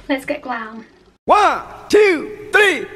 Let's get glam. 1, 2, 3.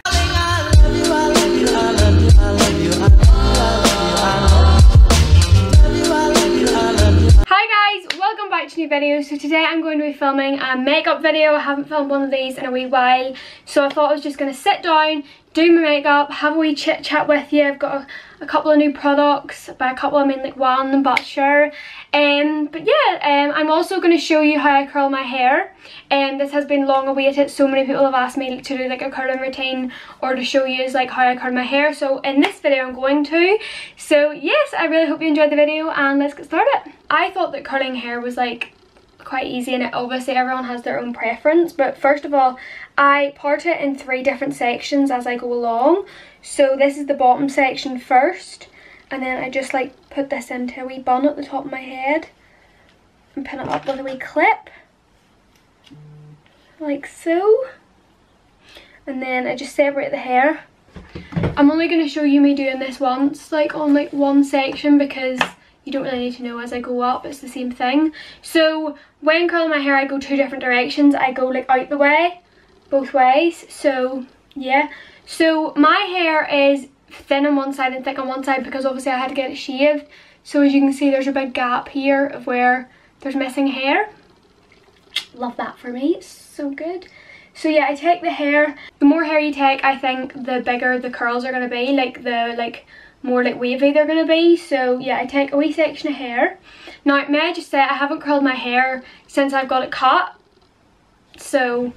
Hi guys, welcome back to a new video. So today I'm going to be filming a makeup video. I haven't filmed one of these in a wee while, so I thought I was just going to sit down, do my makeup, have a wee chit chat with you. I've got a couple of new products. By a couple I mean like one, but sure. But yeah, I'm also going to show you how I curl my hair. This has been long awaited. So many people have asked me to do like a curling routine or to show you like how I curl my hair. So in this video I'm going to. So yes, I really hope you enjoyed the video and let's get started. I thought that curling hair was like quite easy, and obviously everyone has their own preference, but first of all I part it in 3 different sections as I go along. So this is the bottom section first, and then I just like put this into a wee bun at the top of my head and pin it up with a wee clip like so, and then I just separate the hair. I'm only going to show you me doing this once, like on like one section, because you don't really need to know as I go up, it's the same thing. So when curling my hair I go 2 different directions. I go like out the way, both ways. So yeah, so my hair is thin on one side and thick on one side because obviously I had to get it shaved. So as you can see there's a big gap here of where there's missing hair. Love that for me, it's so good. So yeah, I take the hair. The more hair you take, I think the bigger the curls are going to be, like the more like wavy they're going to be. So yeah, I take a wee section of hair. Now may I just say I haven't curled my hair since I've got it cut, so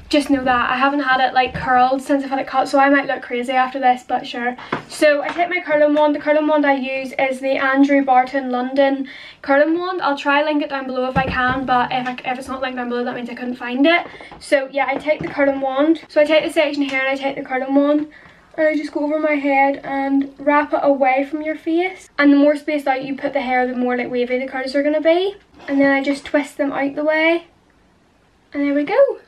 just know that I haven't had it like curled since I've had it cut, so I might look crazy after this, but sure. So I take my curling wand. The curling wand I use is the Andrew Barton London curling wand. I'll try link it down below if I can, but if it's not linked down below that means I couldn't find it. So yeah, I take the curling wand. So I take the section of hair and I take the curling wand, and I just go over my head and wrap it away from your face. And the more spaced out you put the hair, the more like wavy the curls are going to be. And then I just twist them out the way. And there we go.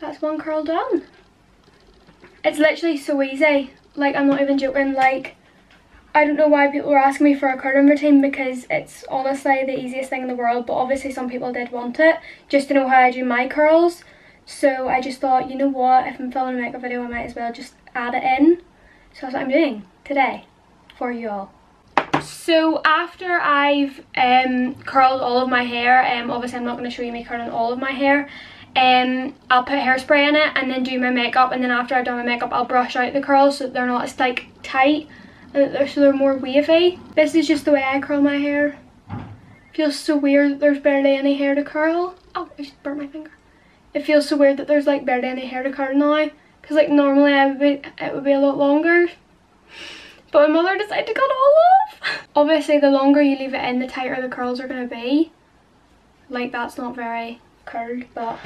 That's one curl done. It's literally so easy. Like, I'm not even joking. Like, I don't know why people were asking me for a curling routine, because it's honestly the easiest thing in the world. But obviously some people did want it just to know how I do my curls. So I just thought, you know what, if I'm filming a makeup video I might as well just add it in. So that's what I'm doing today for you all. So after I've curled all of my hair, obviously I'm not going to show you me curling all of my hair, I'll put hairspray in it and then do my makeup, and then after I've done my makeup I'll brush out the curls so that they're not as like tight and so they're more wavy. This is just the way I curl my hair. Feels so weird that there's barely any hair to curl. Oh, I just burnt my finger. It feels so weird that there's like barely any hair to curl now, because like normally it would be a lot longer, but my mother decided to cut it all off. Obviously the longer you leave it in, the tighter the curls are going to be. Like, that's not very curled, but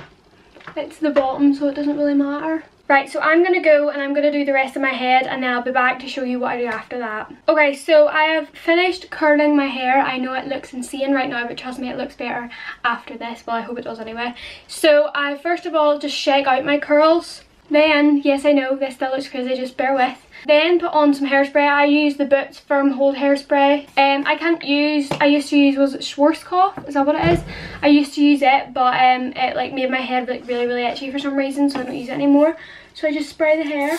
it's the bottom so it doesn't really matter. Right, so I'm going to go and I'm going to do the rest of my head, and then I'll be back to show you what I do after that. Okay, so I have finished curling my hair. I know it looks insane right now, but trust me, it looks better after this. Well, I hope it does anyway. So I first of all just shake out my curls. Then, yes I know this still looks crazy, just bear with. Then put on some hairspray. I use the Boots Firm Hold hairspray. I used to use, was it Schwarzkopf? Is that what it is? I used to use it, but it like made my head like really itchy for some reason, so I don't use it anymore. So I just spray the hair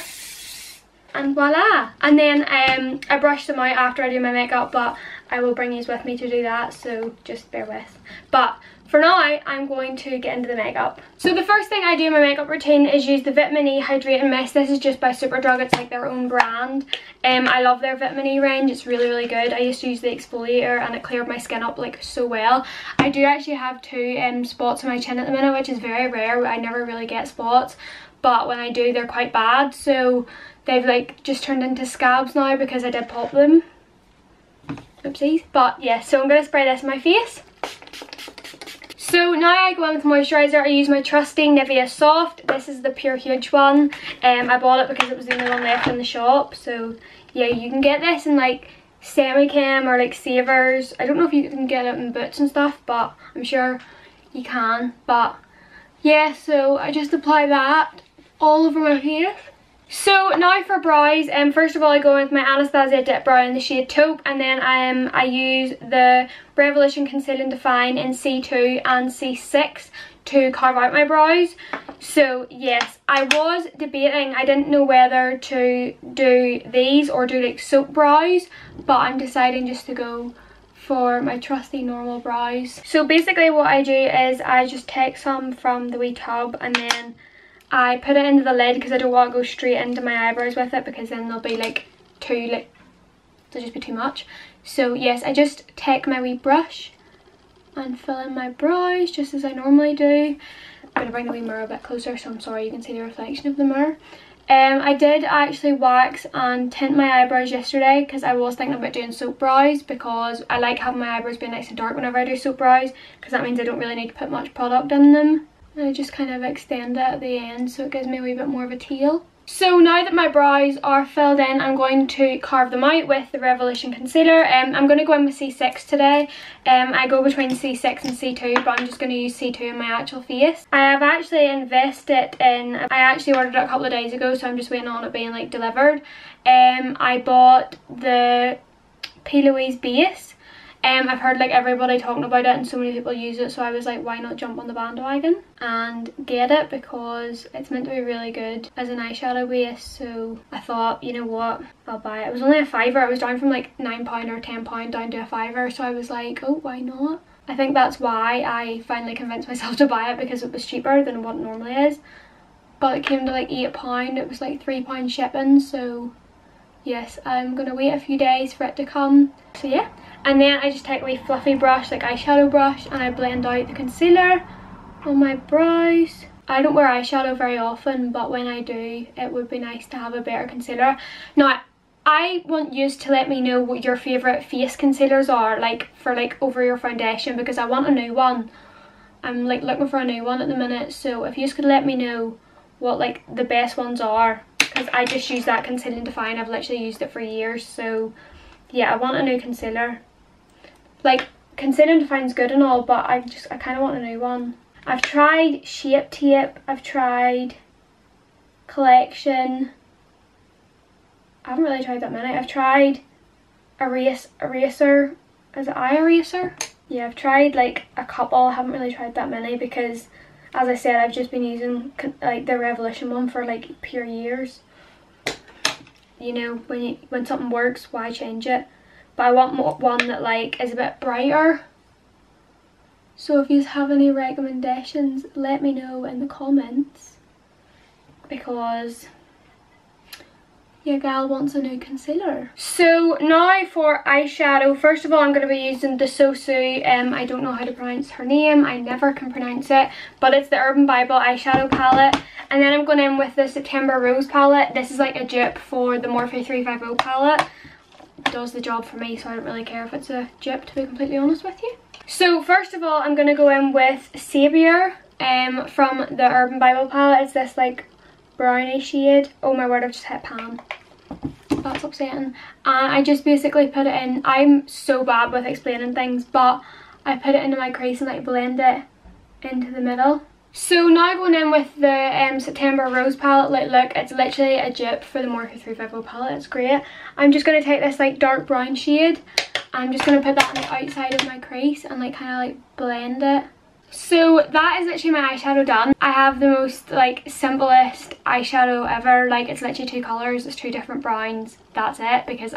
and voila. And then I brush them out after I do my makeup, but I will bring you with me to do that, so just bear with. But for now, I'm going to get into the makeup. So the first thing I do in my makeup routine is use the Vitamin E Hydrating Mist. This is just by Superdrug. It's like their own brand. I love their Vitamin E range. It's really good. I used to use the exfoliator and it cleared my skin up like so well. I do actually have 2 spots on my chin at the minute, which is very rare. I never really get spots, but when I do, they're quite bad. So they've like just turned into scabs now because I did pop them. Oopsies. But yeah, so I'm going to spray this on my face. So now I go in with moisturiser. I use my trusty Nivea Soft. This is the Pure Huge one. I bought it because it was the only one left in the shop. So yeah, you can get this in like Semichem or like Savers. I don't know if you can get it in Boots and stuff, but I'm sure you can. But yeah, so I just apply that all over my face. So now for brows, first of all I go with my Anastasia Dip Brow in the shade Taupe, and then I use the Revolution Conceal and Define in C2 and C6 to carve out my brows. So yes, I was debating, I didn't know whether to do these or do like soap brows, but I'm deciding just to go for my trusty normal brows. So basically what I do is I just take some from the wee tub and then I put it into the lid because I don't want to go straight into my eyebrows with it, because then they'll be like they'll just be too much. So yes, I just take my wee brush and fill in my brows just as I normally do. I'm going to bring the wee mirror a bit closer, so I'm sorry you can see the reflection of the mirror. I did actually wax and tint my eyebrows yesterday because I was thinking about doing soap brows, because I like having my eyebrows being nice and dark whenever I do soap brows, because that means I don't really need to put much product in them. And I just kind of extend it at the end so it gives me a wee bit more of a tail. So now that my brows are filled in, I'm going to carve them out with the Revolution concealer. I'm going to go in with C6 today. I go between C6 and C2, but I'm just going to use C2 in my actual face. I have actually invested in, I actually ordered it a couple of days ago, so I'm just waiting on it being like delivered. I bought the P. Louise base. I've heard like everybody talking about it and so many people use it, so I was like, why not jump on the bandwagon and get it, because it's meant to be really good as an eyeshadow base. So I thought, you know what, I'll buy it. It was only a £5. It was down from like £9 or £10 down to a £5, so I was like, oh, why not? I think that's why I finally convinced myself to buy it, because it was cheaper than what it normally is. But it came to like £8. It was like £3 shipping, so yes, I'm gonna wait a few days for it to come. So yeah. And then I just take a wee fluffy brush, like eyeshadow brush, and I blend out the concealer on my brows. I don't wear eyeshadow very often, but when I do, it would be nice to have a better concealer. Now, I want you to let me know what your favourite face concealers are, like for like over your foundation, because I want a new one. I'm like looking for a new one at the minute, so if you just could let me know what like the best ones are, because I just use that Concealing Define. I've literally used it for years, so yeah, I want a new concealer. Like, Concealing Define's good and all, but I kind of want a new one. I've tried Shape Tape, I've tried Collection. I haven't really tried that many. I've tried Eraser. Is it Eye Eraser? Yeah, I've tried like a couple. I haven't really tried that many because, as I said, I've just been using like the Revolution one for like pure years. You know, when something works, why change it? But I want one that like is a bit brighter. So if you have any recommendations, let me know in the comments, because your gal wants a new concealer. So now for eyeshadow. First of all, I'm going to be using the Sosu. I don't know how to pronounce her name. I never can pronounce it, but it's the Urban Bible eyeshadow palette. And then I'm going in with the September Rose palette. This is like a dupe for the Morphe 350 palette. It does the job for me, so I don't really care if it's a dupe, to be completely honest with you. So first of all, I'm going to go in with Savior from the Urban Bible palette. It's this like brownie shade. Oh my word, I've just hit pan. That's upsetting. And I just basically put it in. I'm so bad with explaining things, but I put it into my crease and like blend it into the middle. So now going in with the September Rose palette. Like, look, it's literally a dupe for the Morphe 350 palette. It's great. I'm just going to take this like dark brown shade. I'm just going to put that on the outside of my crease and like kind of like blend it. So that is literally my eyeshadow done. I have the most like simplest eyeshadow ever. Like, it's literally two colours, it's two different browns. That's it, because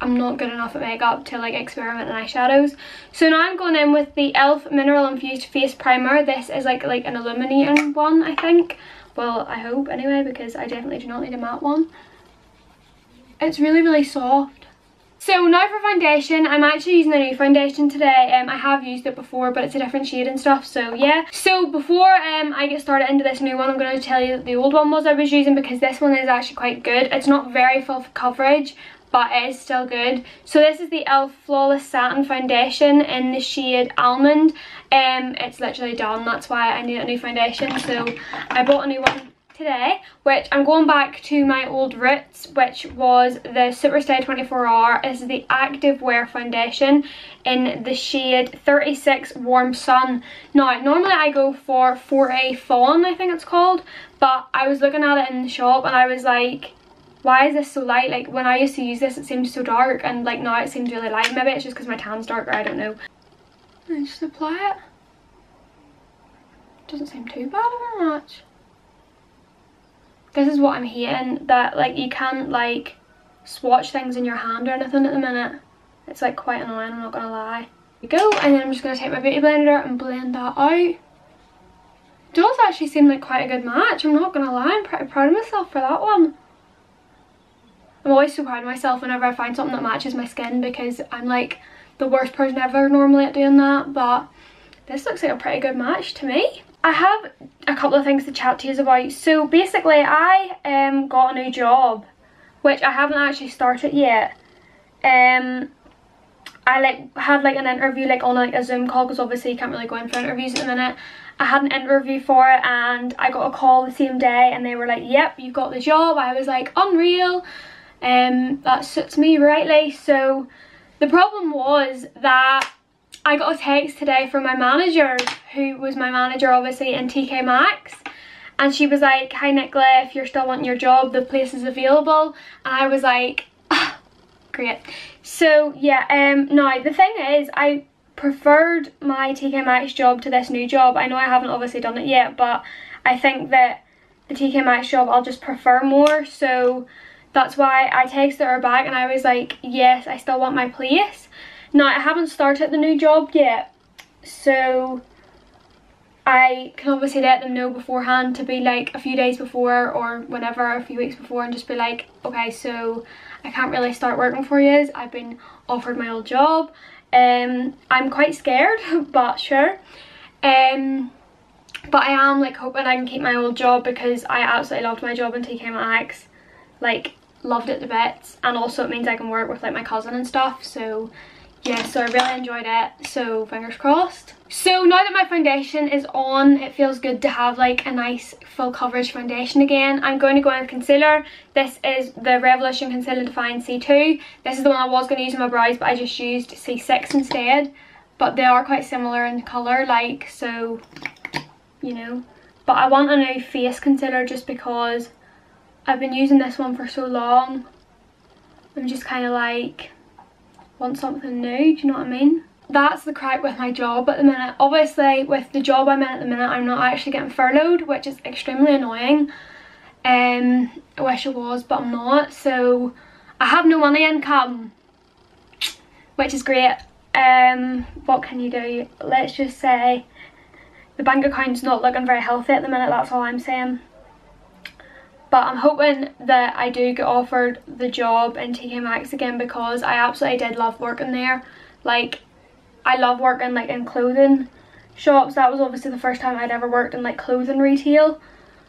I'm not good enough at makeup to like experiment in eyeshadows. So now I'm going in with the e.l.f. Mineral Infused Face Primer. This is like an illuminating one, I think. Well, I hope anyway, because I definitely do not need a matte one. It's really, really soft. So now for foundation, I'm actually using a new foundation today. I have used it before, but it's a different shade and stuff, so yeah. So before I get started into this new one, I'm going to tell you that the old one I was using, because this one is actually quite good. It's not very full coverage, but it is still good. So this is the e.l.f. Flawless Satin Foundation in the shade Almond. It's literally done, that's why I need a new foundation. So I bought a new one today, which I'm going back to my old roots, which was the Superstay 24 Hour. This is the Active Wear Foundation in the shade 36 Warm Sun. Now, normally I go for 40 Fawn, I think it's called, but I was looking at it in the shop and I was like, why is this so light? Like, when I used to use this, it seemed so dark, and like now it seems really light. Maybe it's just because my tan's darker, I don't know. And just apply it. Doesn't seem too bad of a match. This is what I'm hating, that like you can't like swatch things in your hand or anything at the minute. It's like quite annoying, I'm not gonna lie. Here we go, and then I'm just gonna take my beauty blender and blend that out. It does actually seem like quite a good match, I'm not gonna lie. I'm pretty proud of myself for that one. I'm always so proud of myself whenever I find something that matches my skin, because I'm like the worst person ever normally at doing that, but this looks like a pretty good match to me. I have a couple of things to chat to you about. So basically I got a new job, which I haven't actually started yet. I had like an interview like on like a Zoom call, because obviously you can't really go in for interviews at the minute. I had an interview for it and I got a call the same day and they were like, yep, you've got the job. I was like, unreal. That suits me rightly. So the problem was that I got a text today from my manager, who was my manager obviously in TK Maxx, and she was like, hi Nicola, if you're still wanting your job, the place is available. And I was like, ah, great. So yeah, now the thing is, I preferred my TK Maxx job to this new job. I know I haven't obviously done it yet, but I think that the TK Maxx job I'll just prefer more. So that's why I texted her back and I was like, yes, I still want my place. Now, I haven't started the new job yet, so I can obviously let them know beforehand, to be like a few days before or whenever, a few weeks before, and just be like, okay, so I can't really start working for you. I've been offered my old job. I'm quite scared, but sure. But I am like hoping I can keep my old job, because I absolutely loved my job in TK Maxx. Like, loved it to bits, and also it means I can work with like my cousin and stuff, so yeah, so I really enjoyed it, so fingers crossed. So now that my foundation is on, it feels good to have like a nice full coverage foundation again. I'm going to go in with concealer. This is the Revolution Conceal & Define C2. This is the one I was going to use on my brows, but I just used C6 instead. But they are quite similar in colour, like, so, you know. But I want a new face concealer just because I've been using this one for so long. I'm just kind of like, want something new, do you know what I mean? That's the crack with my job at the minute. Obviously with the job I'm in at the minute, I'm not actually getting furloughed, which is extremely annoying. I wish it was, but I'm not. So I have no money income, which is great. What can you do? Let's just say the bank account's not looking very healthy at the minute, that's all I'm saying. But I'm hoping that I do get offered the job in TK Maxx again, because I absolutely did love working there. Like, I love working like in clothing shops. That was obviously the first time I'd ever worked in like clothing retail.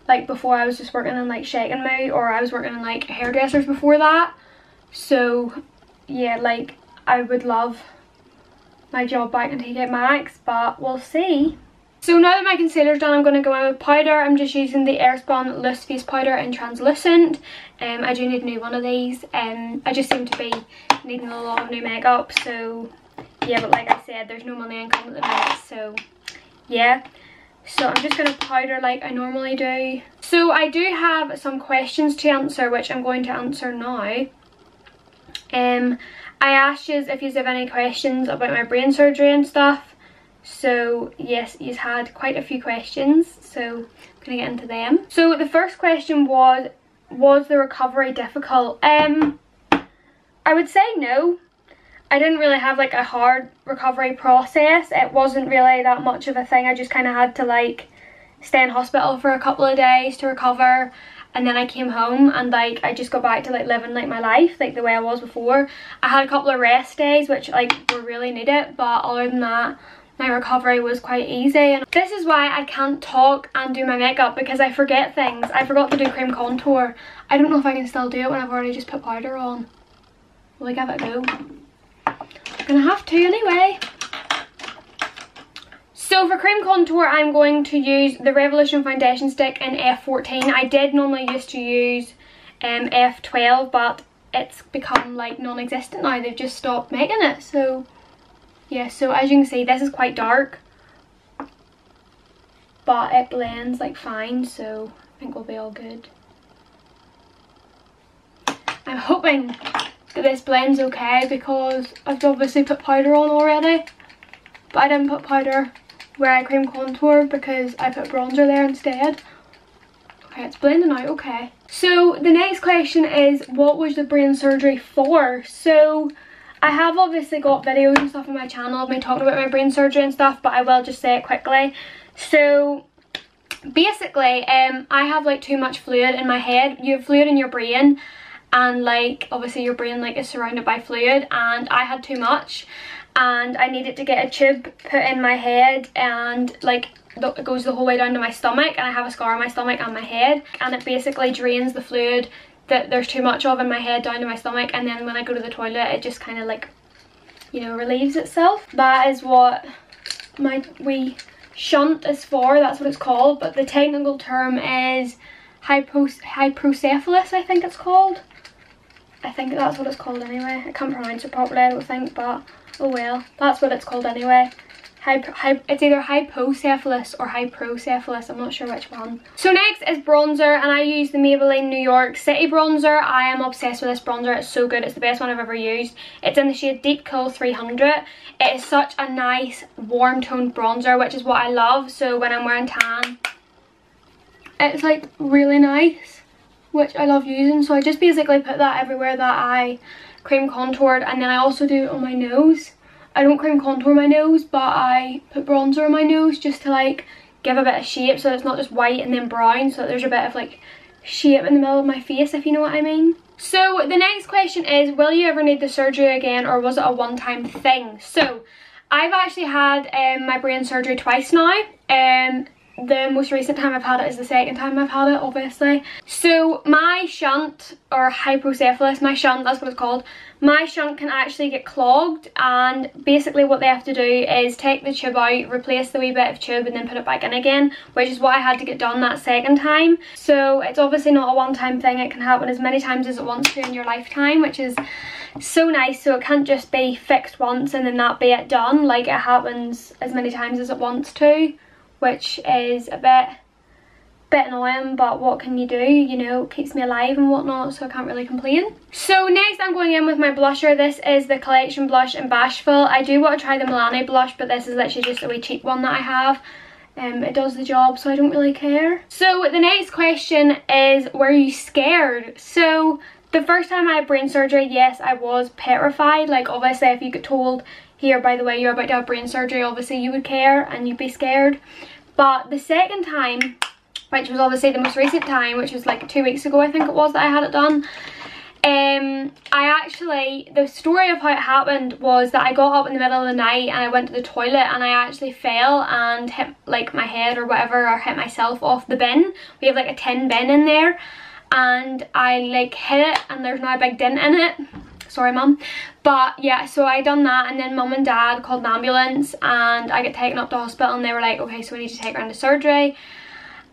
Like, before I was just working in like Shake and Mood, or I was working in like hairdressers before that. So yeah, like, I would love my job back in TK Maxx, but we'll see. So now that my concealer's done, I'm going to go in with powder. I'm just using the Airspun Loose Face Powder in Translucent. I do need a new one of these. I just seem to be needing a lot of new makeup, so yeah, but like I said, there's no money income at the minute, so yeah. So I'm just going to powder like I normally do. So I do have some questions to answer, which I'm going to answer now. I asked you if you have any questions about my brain surgery and stuff. So yes, you've had quite a few questions, so I'm going to get into them. So the first question was the recovery difficult? I would say no. I didn't really have like a hard recovery process. It wasn't really that much of a thing. I just kind of had to like stay in hospital for a couple of days to recover, and then I came home and like I just got back to like living like my life like the way I was before. I had a couple of rest days which like were really needed, but other than that, my recovery was quite easy. And this is why I can't talk and do my makeup, because I forget things. I forgot to do cream contour. I don't know if I can still do it when I've already just put powder on. Will I give it a go? I'm gonna have to anyway. So for cream contour, I'm going to use the Revolution foundation stick in F14. I did normally used to use F12, but it's become like non-existent now. They've just stopped making it, so yeah. So as you can see, this is quite dark, but it blends like fine, so I think we'll be all good. I'm hoping that this blends okay, because I've obviously put powder on already, but I didn't put powder where I cream contour because I put bronzer there instead. Okay, it's blending out, okay. So the next question is, what was the brain surgery for? So I have obviously got videos and stuff on my channel of me talking about my brain surgery and stuff, but I will just say it quickly. So basically, I have like too much fluid in my head. You have fluid in your brain, and like obviously your brain like is surrounded by fluid, and I had too much, and I needed to get a tube put in my head, and like it goes the whole way down to my stomach, and I have a scar on my stomach and my head, and it basically drains the fluid that there's too much of in my head down to my stomach, and then when I go to the toilet it just kind of like, you know, relieves itself. That is what my wee shunt is for, that's what it's called, but the technical term is hypocephalus, I think it's called. I think that's what it's called anyway. I can't pronounce it properly, I don't think, but oh well, that's what it's called anyway. It's either hypocephalus or hyprocephalus, I'm not sure which one. So next is bronzer, and I use the Maybelline New York City bronzer. I am obsessed with this bronzer, it's so good, it's the best one I've ever used. It's in the shade Deep Cool 300. It is such a nice warm toned bronzer, which is what I love, so when I'm wearing tan, it's like really nice, which I love using. So I just basically put that everywhere that I cream contoured, and then I also do it on my nose. I don't cream contour my nose, but I put bronzer on my nose just to like give a bit of shape, so it's not just white and then brown, so that there's a bit of like shape in the middle of my face, if you know what I mean. So the next question is, will you ever need the surgery again, or was it a one-time thing? So I've actually had my brain surgery twice now. The most recent time I've had it is the second time I've had it, obviously. So my shunt, or hypocephalus, my shunt, that's what it's called. My shunt can actually get clogged, and basically what they have to do is take the tube out, replace the wee bit of tube, and then put it back in again, which is what I had to get done that second time. So it's obviously not a one-time thing, it can happen as many times as it wants to in your lifetime, which is so nice. So it can't just be fixed once and then that be it done, like it happens as many times as it wants to, which is a bit annoying, but what can you do, you know, it keeps me alive and whatnot, so I can't really complain. So next I'm going in with my blusher. This is the Collection Blush in Bashful. I do want to try the Milani blush, but this is literally just a wee cheap one that I have. It does the job, so I don't really care. So the next question is, were you scared? So the first time I had brain surgery, yes, I was petrified. Like obviously if you get told, here by the way, you're about to have brain surgery, obviously you would care and you'd be scared. But the second time, which was obviously the most recent time, which was like 2 weeks ago I think it was that I had it done, the story of how it happened was that I got up in the middle of the night and I went to the toilet, and I actually fell and hit like my head or whatever, or hit myself off the bin. We have like a tin bin in there, and I like hit it and there's now a big dent in it. Sorry mum. But yeah, so I done that, and then mum and dad called an ambulance and I get taken up to hospital, and they were like, okay, so we need to take her into surgery.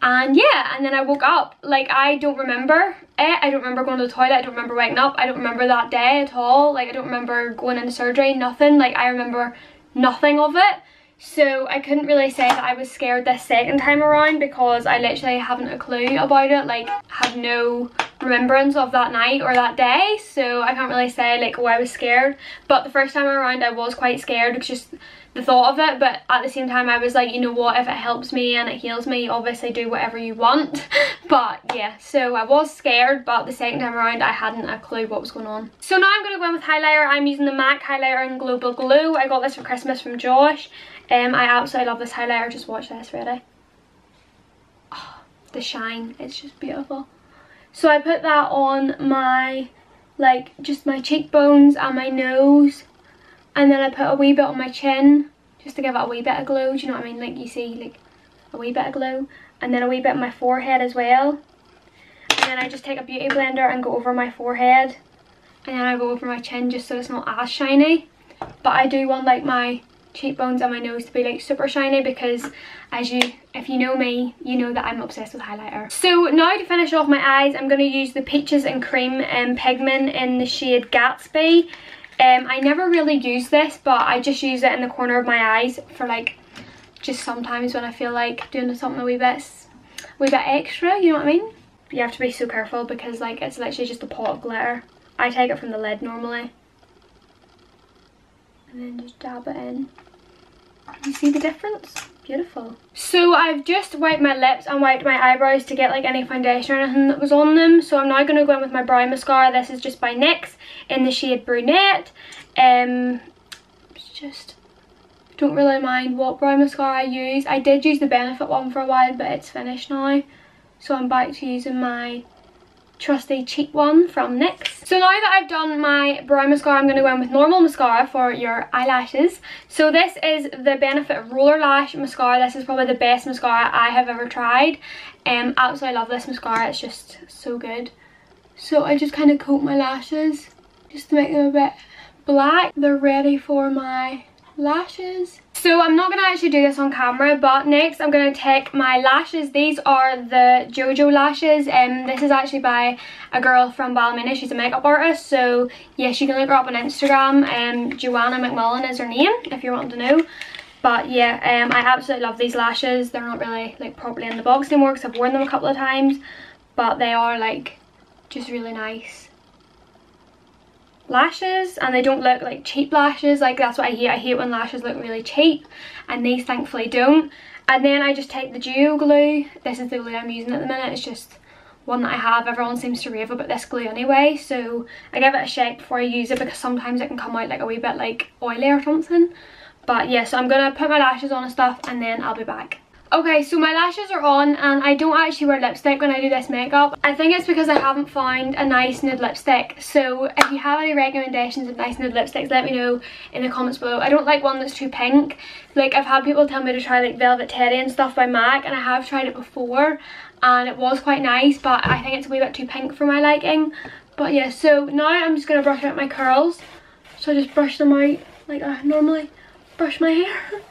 And yeah, and then I woke up, like I don't remember it. I don't remember going to the toilet, I don't remember waking up, I don't remember that day at all. Like I don't remember going into surgery, nothing. Like I remember nothing of it. So I couldn't really say that I was scared this second time around, because I literally haven't a clue about it. Like have no remembrance of that night or that day, so I can't really say like, oh, I was scared. But the first time around I was quite scared, because just the thought of it, but at the same time I was like, you know what, if it helps me and it heals me, obviously do whatever you want. But yeah, so I was scared, but the second time around I hadn't a clue what was going on. So now I'm going to go in with highlighter. I'm using the MAC highlighter in Global Glue. I got this for Christmas from Josh. I absolutely love this highlighter. Just watch this, ready? Oh, the shine, it's just beautiful. So I put that on my, like, just my cheekbones and my nose, and then I put a wee bit on my chin just to give it a wee bit of glow. Do you know what I mean? Like you see, like a wee bit of glow, and then a wee bit on my forehead as well. And then I just take a beauty blender and go over my forehead, and then I go over my chin just so it's not as shiny. But I do want like my cheekbones and my nose to be like super shiny, because if you know me, you know that I'm obsessed with highlighter. So now to finish off my eyes, I'm going to use the Peaches and Cream pigment in the shade Gatsby. I never really use this, but I just use it in the corner of my eyes for like, just sometimes when I feel like doing something a wee bit extra, you know what I mean? But you have to be so careful, because like it's literally just a pot of glitter. I take it from the lid normally, and then just dab it in. You see the difference? beautiful. So I've just wiped my lips and wiped my eyebrows to get like any foundation or anything that was on them. So I'm now going to go in with my brow mascara. This is just by NYX in the shade Brunette. It's just, don't really mind what brow mascara I use. I did use the Benefit one for a while, but it's finished now. So I'm back to using my trusty CHIT one from NYX. So now that I've done my brow mascara, I'm going to go in with normal mascara for your eyelashes. So this is the Benefit Roller Lash Mascara. This is probably the best mascara I have ever tried. Absolutely love this mascara. It's just so good. So I just kind of coat my lashes just to make them a bit black. They're ready for my lashes. So I'm not going to actually do this on camera, but next I'm going to take my lashes. These are the JoJo lashes, and this is actually by a girl from Ballymena. She's a makeup artist, so yes, you can look her up on Instagram. Joanna McMullen is her name if you're wanting to know. But yeah, I absolutely love these lashes. They're not really like properly in the box anymore because I've worn them a couple of times, but they are like just really nice lashes, and they don't look like cheap lashes. Like, that's what I hate. I hate when lashes look really cheap, and these thankfully don't. And then I just take the Duo glue. This is the glue I'm using at the minute. It's just one that I have. Everyone seems to rave about this glue anyway, so I give it a shake before I use it because sometimes it can come out like a wee bit like oily or something. But yeah, so I'm gonna put my lashes on and stuff, and then I'll be back. Okay, so my lashes are on, and I don't actually wear lipstick when I do this makeup. I think it's because I haven't found a nice nude lipstick. So if you have any recommendations of nice nude lipsticks, let me know in the comments below. I don't like one that's too pink. Like, I've had people tell me to try like Velvet Teddy and stuff by MAC, and I have tried it before and it was quite nice, but I think it's a wee bit too pink for my liking. But yeah, so now I'm just gonna brush out my curls. So I just brush them out like I normally brush my hair.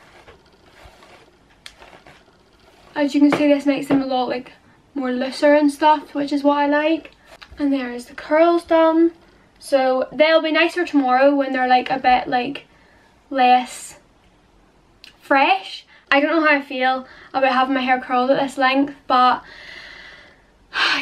As you can see, this makes them a lot like more looser and stuff, which is what I like. And there is the curls done. So they'll be nicer tomorrow when they're like a bit like less fresh. I don't know how I feel about having my hair curled at this length, but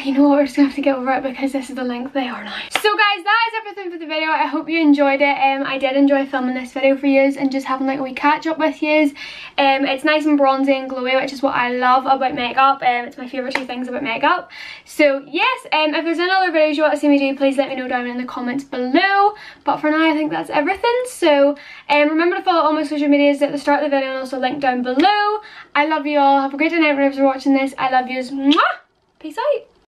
you know what, we're just gonna have to get over it because this is the length they are now. So guys, that is everything for the video. I hope you enjoyed it. I did enjoy filming this video for you and just having like a wee catch up with you. It's nice and bronzy and glowy, which is what I love about makeup. It's my favourite two things about makeup. So yes, if there's any other videos you want to see me do, please let me know down in the comments below. But for now, I think that's everything. So remember to follow all my social medias at the start of the video and also link down below. I love you all. Have a great day night whenever you're watching this. I love yous. Mwah! Peace out.